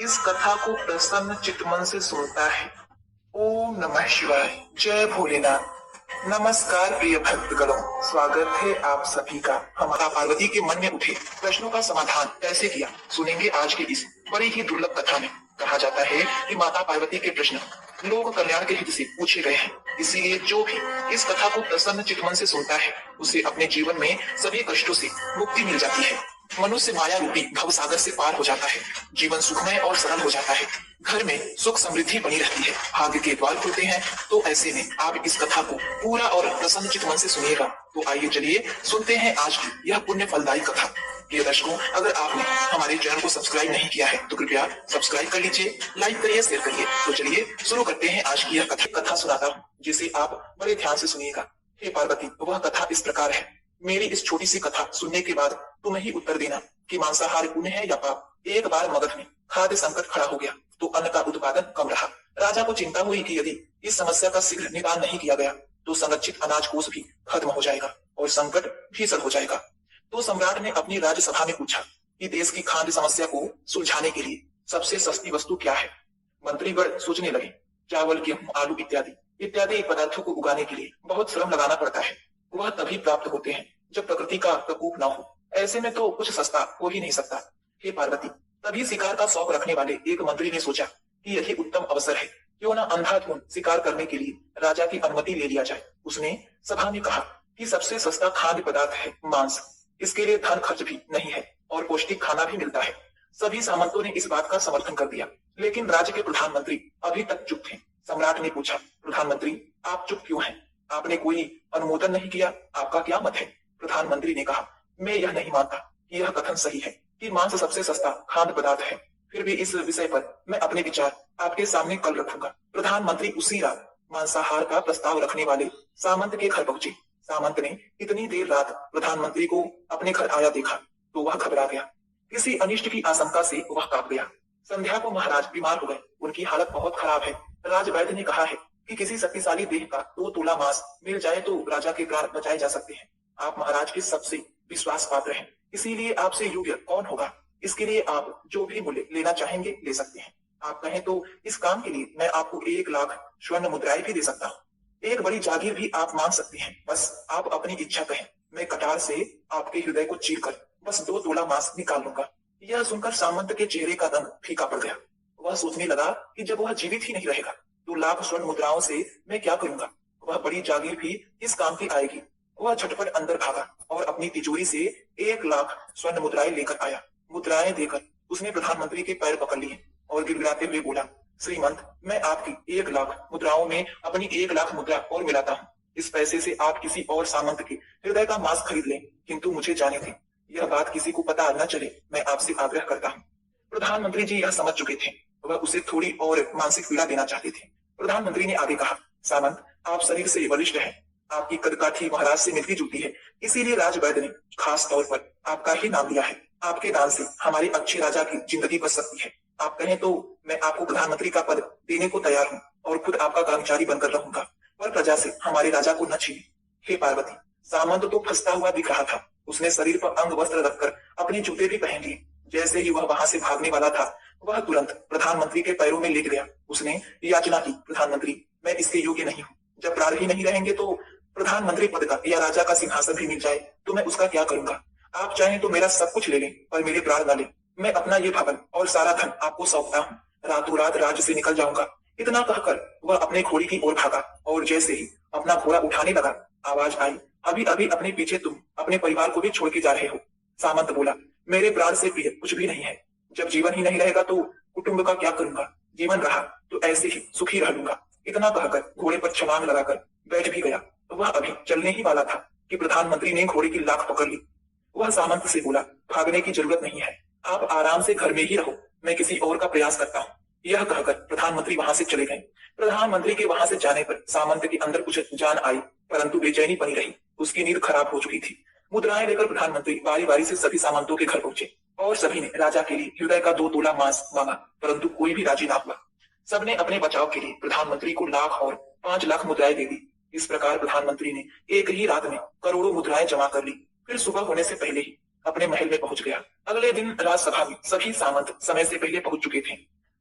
इस कथा को प्रसन्न चितमन से सुनता है। ओम नमः शिवाय, जय भोलेनाथ। नमस्कार प्रिय भक्तगणों, स्वागत है आप सभी का। हमारा पार्वती के मन में उठे प्रश्नों का समाधान कैसे किया, सुनेंगे आज की इस बड़ी ही दुर्लभ कथा में। कहा जाता है कि माता पार्वती के प्रश्न लोक कल्याण के हित से पूछे गए हैं, इसीलिए जो भी इस कथा को प्रसन्न चितमन से सुनता है उसे अपने जीवन में सभी कष्टों से मुक्ति मिल जाती है। मनुष्य माया रूपी भव सागर से पार हो जाता है, जीवन सुखमय और सरल हो जाता है, घर में सुख समृद्धि बनी रहती है, भाग्य के द्वार खुलते हैं। तो ऐसे में आप इस कथा को पूरा और प्रसन्न चित्त मन से सुनिएगा। तो आइए चलिए सुनते हैं आज की यह पुण्य फलदायी कथा। प्रिय दर्शकों, अगर आपने हमारे चैनल को सब्सक्राइब नहीं किया है तो कृपया सब्सक्राइब कर लीजिए, लाइक करिए, शेयर करिए। तो चलिए शुरू करते हैं आज की यह कथा सुनाता हूँ, जिसे आप बड़े ध्यान से सुनिएगा। हे पार्वती, वह कथा इस प्रकार है। मेरी इस छोटी सी कथा सुनने के बाद तुम ही उत्तर देना कि मांसाहार पुण्य है या पाप। एक बार मगध में खाद्य संकट खड़ा हो गया तो अन्न का उत्पादन कम रहा। राजा को चिंता हुई कि यदि इस समस्या का शीघ्र निदान नहीं किया गया तो संरक्षित अनाज कोष भी खत्म हो जाएगा और संकट भीषण हो जाएगा। तो सम्राट ने अपनी राज्यसभा में पूछा कि देश की खाद्य समस्या को सुलझाने के लिए सबसे सस्ती वस्तु क्या है। मंत्रीगण सोचने लगे। चावल, गेहूं, आलू इत्यादि इत्यादि पदार्थों को उगाने के लिए बहुत श्रम लगाना पड़ता है। वह तभी प्राप्त होते हैं जब प्रकृति का प्रकोप न हो। ऐसे में तो कुछ सस्ता हो ही नहीं सकता। हे पार्वती, तभी शिकार का शौक रखने वाले एक मंत्री ने सोचा कि यही उत्तम अवसर है, क्यों न अंधाधुंध शिकार करने के लिए राजा की अनुमति ले लिया जाए। उसने सभा में कहा कि सबसे सस्ता खाद्य पदार्थ है मांस। इसके लिए धन खर्च भी नहीं है और पौष्टिक खाना भी मिलता है। सभी सामंतों ने इस बात का समर्थन कर दिया, लेकिन राज्य के प्रधानमंत्री अभी तक चुप थे। सम्राट ने पूछा, प्रधानमंत्री आप चुप क्यों हैं? आपने कोई अनुमोदन नहीं किया, आपका क्या मत है? प्रधानमंत्री ने कहा, मैं यह नहीं मानता कि यह कथन सही है कि मांस सबसे सस्ता खाद्य पदार्थ है। फिर भी इस विषय पर मैं अपने विचार आपके सामने कल रखूंगा। प्रधानमंत्री उसी रात मांसाहार का प्रस्ताव रखने वाले सामंत के घर पहुंचे। सामंत ने इतनी देर रात प्रधानमंत्री को अपने घर आया देखा तो वह घबरा गया। किसी अनिष्ट की आशंका से वह कांप गया। संध्या को महाराज बीमार हो गए, उनकी हालत बहुत खराब है। राज वैद्य ने कहा है कि किसी शक्तिशाली देह का 2 तोला मांस मिल जाए तो राजा के प्राण बचाए जा सकते हैं। आप महाराज के सबसे विश्वास पात्र हैं, इसीलिए आपसे योग्य कौन होगा? इसके लिए आप जो भी मूल्य लेना चाहेंगे ले सकते हैं। आप कहें तो इस काम के लिए मैं आपको 1 लाख स्वर्ण मुद्राएं भी दे सकता हूँ। एक बड़ी जागीर भी आप मांग सकते हैं, बस आप अपनी इच्छा कहें। मैं कटार से आपके हृदय को चीरकर बस 2 तोला मांस निकाल लूंगा। यह सुनकर सामंत के चेहरे का रंग फीका पड़ गया। वह सोचने लगा कि जब वह जीवित ही नहीं रहेगा तो लाख स्वर्ण मुद्राओं से मैं क्या करूंगा? वह बड़ी जागीर भी इस काम की आएगी। वह झटपट अंदर भागा और अपनी तिजोरी से 1 लाख स्वर्ण मुद्राएं लेकर आया। मुद्राएं देकर उसने प्रधानमंत्री के पैर पकड़ लिए और गिड़गिड़ाते हुए बोला, श्रीमंत, मैं आपकी 1 लाख मुद्राओं में अपनी 1 लाख मुद्रा और मिलाता हूँ। इस पैसे से आप किसी और सामंत के हृदय का मांस खरीद लें, किंतु मुझे जाने दें। यह बात किसी को पता न चले, मैं आपसे आग्रह करता हूँ। प्रधानमंत्री जी यह समझ चुके थे, वह उसे थोड़ी और मानसिक पीड़ा देना चाहते थे। प्रधानमंत्री ने आगे कहा, सामंत, आप शरीर से वरिष्ठ हैं, आपकी कदकाठी महाराज से मिलती जुलती है, इसीलिए राजवैद्य ने खास तौर पर आपका ही नाम दिया है। आपके दान से हमारे अच्छे राजा की जिंदगी बच सकती है। आप कहें तो मैं आपको प्रधानमंत्री का पद देने को तैयार हूँ और खुद आपका कर्मचारी बनकर रहूंगा, पर प्रजा से हमारे राजा को न छीने। हे पार्वती, सामंत तो फंसता हुआ दिख रहा था। उसने शरीर पर अंग वस्त्र रखकर अपने जूते भी पहन लिए। जैसे ही वह वहां से भागने वाला था, वह तुरंत प्रधानमंत्री के पैरों में लेट गया। उसने याचना की, प्रधानमंत्री, मैं इसके योग्य नहीं हूँ। जब प्राण ही नहीं रहेंगे तो प्रधानमंत्री पद का या राजा का सिंहासन भी मिल जाए तो मैं उसका क्या करूंगा? आप चाहें तो मेरा सब कुछ ले लें, पर मेरे प्राण न लें। मैं अपना ये भवन और सारा धन आपको सौंपता हूँ। रातों रात राज्य से निकल जाऊंगा। इतना कहकर वह अपने घोड़े की ओर भागा और जैसे ही अपना घोड़ा उठाने लगा, आवाज आई, अभी अभी अपने पीछे तुम अपने परिवार को भी छोड़ के जा रहे हो। सामंत बोला, मेरे प्राण से प्रिय कुछ भी नहीं है। जब जीवन ही नहीं रहेगा तो कुटुंब का क्या करूंगा? जीवन रहा तो ऐसे ही सुखी रह लूंगा। इतना कहकर घोड़े पर छलांग लगाकर बैठ भी गया। वह अभी चलने ही वाला था कि प्रधानमंत्री ने घोड़े की लाख पकड़ ली। वह सामंत से बोला, भागने की जरूरत नहीं है, आप आराम से घर में ही रहो, मैं किसी और का प्रयास करता हूँ। यह कहकर प्रधानमंत्री वहां से चले गए। प्रधानमंत्री के वहां से जाने पर सामंत के अंदर कुछ जान आई, परंतु बेचैनी बनी रही। उसकी नींद खराब हो चुकी थी। मुद्राएं लेकर प्रधानमंत्री बारी बारी से सभी सामंतों के घर पहुंचे और सभी ने राजा के लिए हृदय का 2 तोला मांस मांगा, परंतु कोई भी राजी ना हुआ। सबने अपने बचाव के लिए प्रधानमंत्री को लाख और 5 लाख मुद्राएं दे दी। इस प्रकार प्रधानमंत्री ने एक ही रात में करोड़ों मुद्राएं जमा कर ली। फिर सुबह होने से पहले ही अपने महल में पहुंच गया। अगले दिन राजसभा में सभी सामंत समय से पहले पहुंच चुके थे।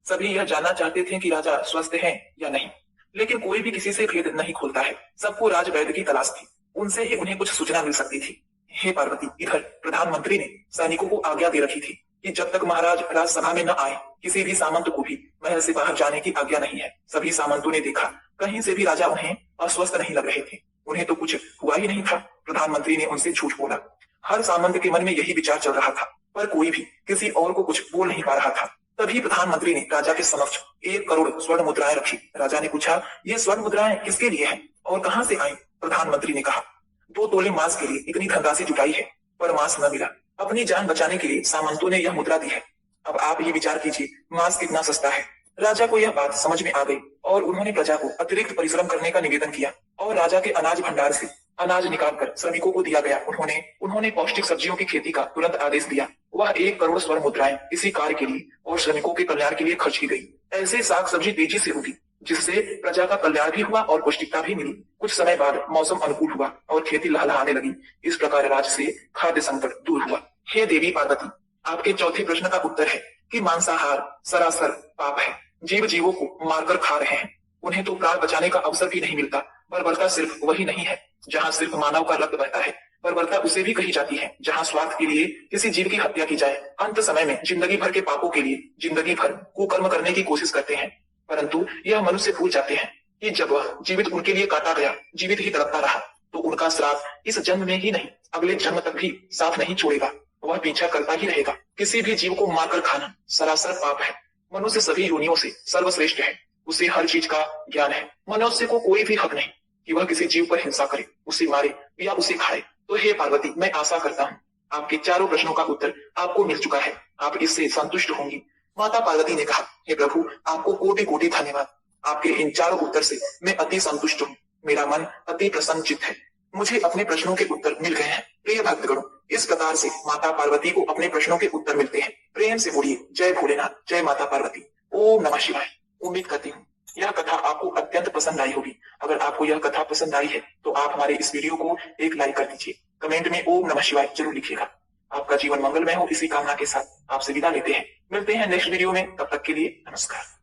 सभी यह जानना चाहते थे कि राजा स्वस्थ हैं या नहीं, लेकिन कोई भी किसी से भेद नहीं खोलता है। सबको राजवैद्य की तलाश थी, उनसे ही उन्हें कुछ सूचना मिल सकती थी। हे पार्वती, इधर प्रधानमंत्री ने सैनिकों को आज्ञा दे रखी थी कि जब तक महाराज राजसभा में न आए, किसी भी सामंत को भी महल से बाहर जाने की आज्ञा नहीं है। सभी सामंतों ने देखा, कहीं से भी राजा उन्हें अस्वस्थ नहीं लग रहे थे। उन्हें तो कुछ हुआ ही नहीं था। प्रधानमंत्री ने उनसे झूठ बोला। हर सामंत के मन में यही विचार चल रहा था, पर कोई भी किसी और को कुछ बोल नहीं पा रहा था। तभी प्रधानमंत्री ने राजा के समक्ष 1 करोड़ स्वर्ण मुद्राएं रखी। राजा ने पूछा, ये स्वर्ण मुद्राएं किसके लिए हैं और कहां से आई? प्रधानमंत्री ने कहा, 2 तोले मांस के लिए इतनी धनराशि जुटाई है, पर मांस न मिला। अपनी जान बचाने के लिए सामंतों ने यह मुद्रा दी है। अब आप ये विचार कीजिए, मांस कितना सस्ता है। राजा को यह बात समझ में आ गई और उन्होंने प्रजा को अतिरिक्त परिश्रम करने का निवेदन किया और राजा के अनाज भंडार से अनाज निकालकर श्रमिकों को दिया गया। उन्होंने पौष्टिक सब्जियों की खेती का तुरंत आदेश दिया। वह 1 करोड़ स्वर्ण मुद्राएं इसी कार्य के लिए और श्रमिकों के कल्याण के लिए खर्च की गई। ऐसे साग सब्जी तेजी से उगी, जिससे प्रजा का कल्याण भी हुआ और पौष्टिकता भी मिली। कुछ समय बाद मौसम अनुकूल हुआ और खेती लहलहाने लगी। इस प्रकार राज्य से खाद्य संकट दूर हुआ। हे देवी पार्वती, आपके चौथे प्रश्न का उत्तर है कि मांसाहार सरासर पाप है। जीवों को मारकर खा रहे हैं। उन्हें तो प्राण बचाने का अवसर भी नहीं मिलता। बर्बरता सिर्फ वही नहीं है जहाँ सिर्फ मानव का रक्त बहता है। बर्बरता उसे भी कही जाती है जहाँ स्वार्थ के लिए किसी जीव की हत्या की जाए। अंत समय में जिंदगी भर के पापों के लिए जिंदगी भर कुकर्म करने की कोशिश करते हैं, परंतु यह मनुष्य भूल जाते हैं कि जब वह जीवित उनके लिए काटा गया, जीवित ही तड़पता रहा, तो उनका श्राप इस जन्म में ही नहीं, अगले जन्म तक भी साथ नहीं छोड़ेगा। वह पीछा करता ही रहेगा। किसी भी जीव को मारकर खाना सरासर पाप है। मनुष्य सभी योनियों से सर्वश्रेष्ठ है। उसे हर चीज का ज्ञान है। मनुष्य को कोई भी हक नहीं कि वह किसी जीव पर हिंसा करे, उसे मारे या उसे खाए। तो हे पार्वती, मैं आशा करता हूँ आपके चारों प्रश्नों का उत्तर आपको मिल चुका है। आप इससे संतुष्ट होंगी। माता पार्वती ने कहा, हे प्रभु, आपको कोटि कोटि धन्यवाद। आपके इन चारों उत्तर से मैं अति संतुष्ट हूँ। मेरा मन अति प्रसन्नचित्त है। मुझे अपने प्रश्नों के उत्तर मिल गए हैं। प्रिय भक्तगणों, इस प्रकार से माता पार्वती को अपने प्रश्नों के उत्तर मिलते हैं। प्रेम से बोलिए, जय भोलेनाथ, जय माता पार्वती, ओम नमः शिवाय। उम्मीद करती हूँ यह कथा आपको अत्यंत पसंद आई होगी। अगर आपको यह कथा पसंद आई है तो आप हमारे इस वीडियो को एक लाइक कर दीजिए। कमेंट में ओम नमः शिवाय जरूर लिखिएगा। आपका जीवन मंगलमय हो, इसी कामना के साथ आपसे विदा लेते हैं। मिलते हैं नेक्स्ट वीडियो में। तब तक के लिए नमस्कार।